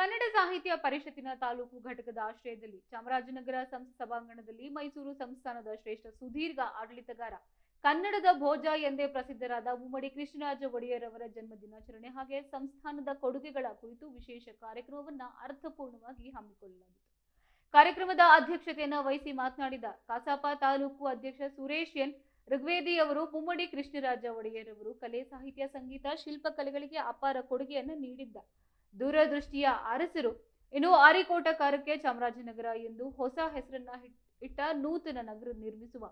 ಕನ್ನಡ ಸಾಹಿತ್ಯ ಪರಿಷತ್ತಿನ ತಾಲೂಕು ಘಟಕದ ಆಶ್ರಯದಲ್ಲಿ ಚಾಮರಾಜನಗರ ಸಂಸ್ಥೆ ಸಭಾಂಗಣದಲ್ಲಿ ಮೈಸೂರು ಸಂಸ್ಥಾನದ ಶ್ರೇಷ್ಠ ಸುದೀರ್ಘ ಆಡಳಿತಗಾರ ಕನ್ನಡದ ಭೋಜ ಎಂದೇ ಪ್ರಸಿದ್ಧರಾದ ಮುಮ್ಮಡಿ ಕೃಷ್ಣರಾಜ ಒಡೆಯರ್ ಅವರ ಜನ್ಮ ದಿನಾಚರಣೆ ಹಾಗೆ ಸಂಸ್ಥಾನದ ಕೊಡುಗೆಗಳ ಕುರಿತು ವಿಶೇಷ ಕಾರ್ಯಕ್ರಮವನ್ನು ಅರ್ಥಪೂರ್ಣವಾಗಿ ಹಮ್ಮಿಕೊಳ್ಳಲಾಗಿತ್ತು. ಕಾರ್ಯಕ್ರಮದ ಅಧ್ಯಕ್ಷತೆಯನ್ನು ವಹಿಸಿ ಮಾತನಾಡಿದ ಕಸಾಪ ತಾಲೂಕು ಅಧ್ಯಕ್ಷ ಸುರೇಶ್ ಎನ್ ಋಗ್ವೇದಿ ಅವರು ಮುಮ್ಮಡಿ ಕೃಷ್ಣರಾಜ ಒಡೆಯರ್ ಅವರು ಕಲೆ, ಸಾಹಿತ್ಯ, ಸಂಗೀತ, ಶಿಲ್ಪಕಲೆಗಳಿಗೆ ಅಪಾರ ಕೊಡುಗೆಯನ್ನು ನೀಡಿದ್ದ ದೂರದೃಷ್ಟಿಯ ಅರಸರು. ಇನ್ನು ಆರಿಕೋಟಕಾರಕ್ಕೆ ಚಾಮರಾಜನಗರ ಎಂದು ಹೊಸ ಹೆಸರನ್ನ ಇಟ್ಟ ನೂತನ ನಗರ ನಿರ್ಮಿಸುವ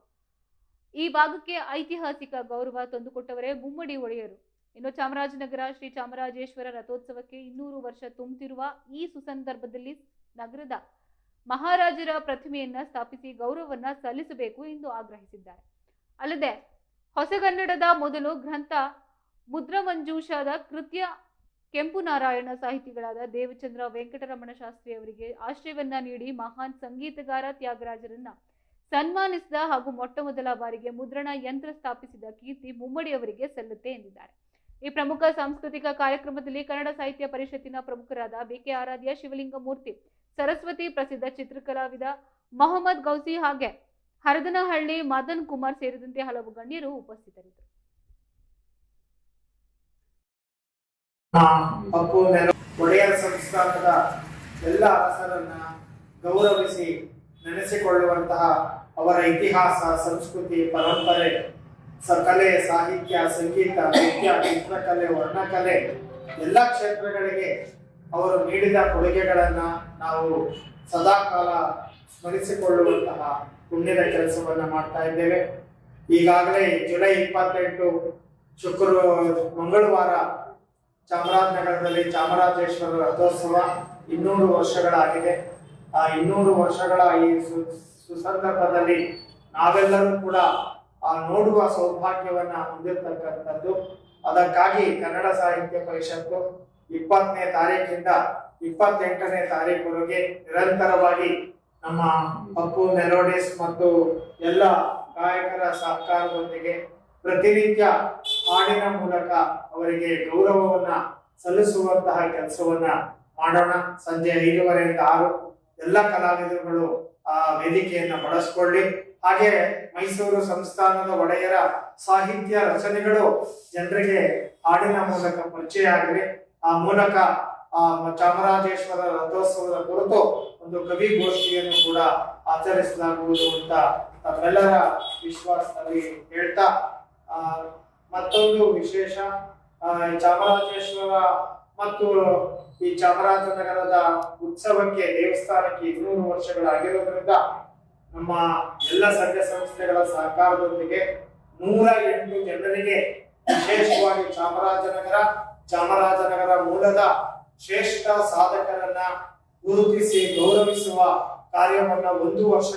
ಈ ಭಾಗಕ್ಕೆ ಐತಿಹಾಸಿಕ ಗೌರವ ತಂದುಕೊಟ್ಟವರೇ ಮುಮ್ಮಡಿ ಒಡೆಯರು. ಇನ್ನು ಚಾಮರಾಜನಗರ ಶ್ರೀ ಚಾಮರಾಜೇಶ್ವರ ರಥೋತ್ಸವಕ್ಕೆ 200 ವರ್ಷ ತುಂಬುತ್ತಿರುವ ಈ ಸುಸಂದರ್ಭದಲ್ಲಿ ನಗರದ ಮಹಾರಾಜರ ಪ್ರತಿಮೆಯನ್ನ ಸ್ಥಾಪಿಸಿ ಗೌರವವನ್ನ ಸಲ್ಲಿಸಬೇಕು ಎಂದು ಆಗ್ರಹಿಸಿದ್ದಾರೆ. ಅಲ್ಲದೆ ಹೊಸಗನ್ನಡದ ಮೊದಲು ಗ್ರಂಥ ಮುದ್ರಮಂಜೂಷದ ಕೃತ್ಯ ಕೆಂಪು ನಾರಾಯಣ ಸಾಹಿತಿಗಳಾದ ದೇವಚಂದ್ರ ವೆಂಕಟರಮಣ ಶಾಸ್ತ್ರಿ ಅವರಿಗೆ ಆಶ್ರಯವನ್ನ ನೀಡಿ ಮಹಾನ್ ಸಂಗೀತಗಾರ ತ್ಯಾಗರಾಜರನ್ನ ಸನ್ಮಾನಿಸಿದ ಹಾಗೂ ಮೊಟ್ಟಮೊದಲ ಬಾರಿಗೆ ಮುದ್ರಣ ಯಂತ್ರ ಸ್ಥಾಪಿಸಿದ ಕೀರ್ತಿ ಮುಮ್ಮಡಿ ಅವರಿಗೆ ಸಲ್ಲುತ್ತೆ ಎಂದಿದ್ದಾರೆ. ಈ ಪ್ರಮುಖ ಸಾಂಸ್ಕೃತಿಕ ಕಾರ್ಯಕ್ರಮದಲ್ಲಿ ಕನ್ನಡ ಸಾಹಿತ್ಯ ಪರಿಷತ್ತಿನ ಪ್ರಮುಖರಾದ ಬಿಕೆ ಆರಾಧ್ಯ, ಶಿವಲಿಂಗಮೂರ್ತಿ, ಸರಸ್ವತಿ, ಪ್ರಸಿದ್ಧ ಚಿತ್ರಕಲಾವಿದ ಮೊಹಮ್ಮದ್ ಗೌಸಿ ಹಾಗೆ ಹರದನಹಳ್ಳಿ ಮದನ್ ಕುಮಾರ್ ಸೇರಿದಂತೆ ಹಲವು ಗಣ್ಯರು ಉಪಸ್ಥಿತರಿದ್ದರು. ಒಡೆಯರ್ ಸಂಸ್ಥಾನದ ಎಲ್ಲ ಅರಸರನ್ನ ಗೌರವಿಸಿ ನೆನೆಸಿಕೊಳ್ಳುವಂತಹ ಅವರ ಇತಿಹಾಸ, ಸಂಸ್ಕೃತಿ, ಪರಂಪರೆ, ಕಲೆ, ಸಾಹಿತ್ಯ, ಸಂಗೀತ, ನೃತ್ಯ, ಚಿತ್ರಕಲೆ, ವರ್ಣಕಲೆ ಎಲ್ಲ ಕ್ಷೇತ್ರಗಳಿಗೆ ಅವರು ನೀಡಿದ ಕೊಡುಗೆಗಳನ್ನ ನಾವು ಸದಾಕಾಲ ಸ್ಮರಿಸಿಕೊಳ್ಳುವಂತಹ ಪುಣ್ಯದ ಕೆಲಸವನ್ನ ಮಾಡ್ತಾ ಇದ್ದೇವೆ. ಈಗಾಗಲೇ ಜುಲೈ 28 ಮಂಗಳವಾರ ಚಾಮರಾಜನಗರದಲ್ಲಿ ಚಾಮರಾಜೇಶ್ವರ ರಥೋತ್ಸವ 200 ವರ್ಷಗಳಾಗಿದೆ. ಆ 200 ವರ್ಷಗಳ ಈ ಸುಸಂದರ್ಭದಲ್ಲಿ ನಾವೆಲ್ಲರೂ ಕೂಡ ನೋಡುವ ಸೌಭಾಗ್ಯವನ್ನ ಹೊಂದಿರತಕ್ಕಂಥದ್ದು. ಅದಕ್ಕಾಗಿ ಕನ್ನಡ ಸಾಹಿತ್ಯ ಪರಿಷತ್ತು 20ನೇ ತಾರೀಕಿಂದ 28ನೇ ತಾರೀಕುವರೆಗೆ ನಿರಂತರವಾಗಿ ನಮ್ಮ ಪಪ್ಪು ಮೆಲೋಡಿಸ್ ಮತ್ತು ಎಲ್ಲ ಗಾಯಕರ ಸಹಕಾರದೊಂದಿಗೆ ಪ್ರತಿನಿತ್ಯ ಹಾಡಿನ ಮೂಲಕ ಅವರಿಗೆ ಗೌರವವನ್ನ ಸಲ್ಲಿಸುವಂತಹ ಕೆಲಸವನ್ನ ಮಾಡೋಣ. ಸಂಜೆ 5:30 6 ಎಲ್ಲ ಕಲಾವಿದರುಗಳು ಆ ವೇದಿಕೆಯನ್ನ ಬಳಸಿಕೊಳ್ಳಿ. ಹಾಗೆ ಮೈಸೂರು ಸಂಸ್ಥಾನದ ಒಡೆಯರ ಸಾಹಿತ್ಯ ರಚನೆಗಳು ಜನರಿಗೆ ಹಾಡಿನ ಮೂಲಕ ಪರಿಚಯ ಆಗಲಿ. ಆ ಮೂಲಕ ಚಾಮರಾಜೇಶ್ವರ ರಥೋತ್ಸವದ ಕುರಿತು ಒಂದು ಕವಿಗೋಷ್ಠಿಯನ್ನು ಕೂಡ ಆಚರಿಸಲಾಗುವುದು ಅಂತ ತಮ್ಮೆಲ್ಲರ ವಿಶ್ವಾಸದಲ್ಲಿ ಹೇಳ್ತಾ, ಮತ್ತೊಂದು ವಿಶೇಷ, ಚಾಮರಾಜೇಶ್ವರ ಮತ್ತು ಈ ಚಾಮರಾಜನಗರದ ಉತ್ಸವಕ್ಕೆ, ದೇವಸ್ಥಾನಕ್ಕೆ 200 ವರ್ಷಗಳಾಗಿರೋದ್ರಿಂದ ನಮ್ಮ ಎಲ್ಲ ಸಂಘ ಸಂಸ್ಥೆಗಳ ಸಹಕಾರದೊಂದಿಗೆ 108 ಜನರಿಗೆ ವಿಶೇಷವಾಗಿ ಚಾಮರಾಜನಗರ ಮೂಲದ ಶ್ರೇಷ್ಠ ಸಾಧಕರನ್ನ ಗುರುತಿಸಿ ಗೌರವಿಸುವ ಕಾರ್ಯವನ್ನ 1 ವರ್ಷ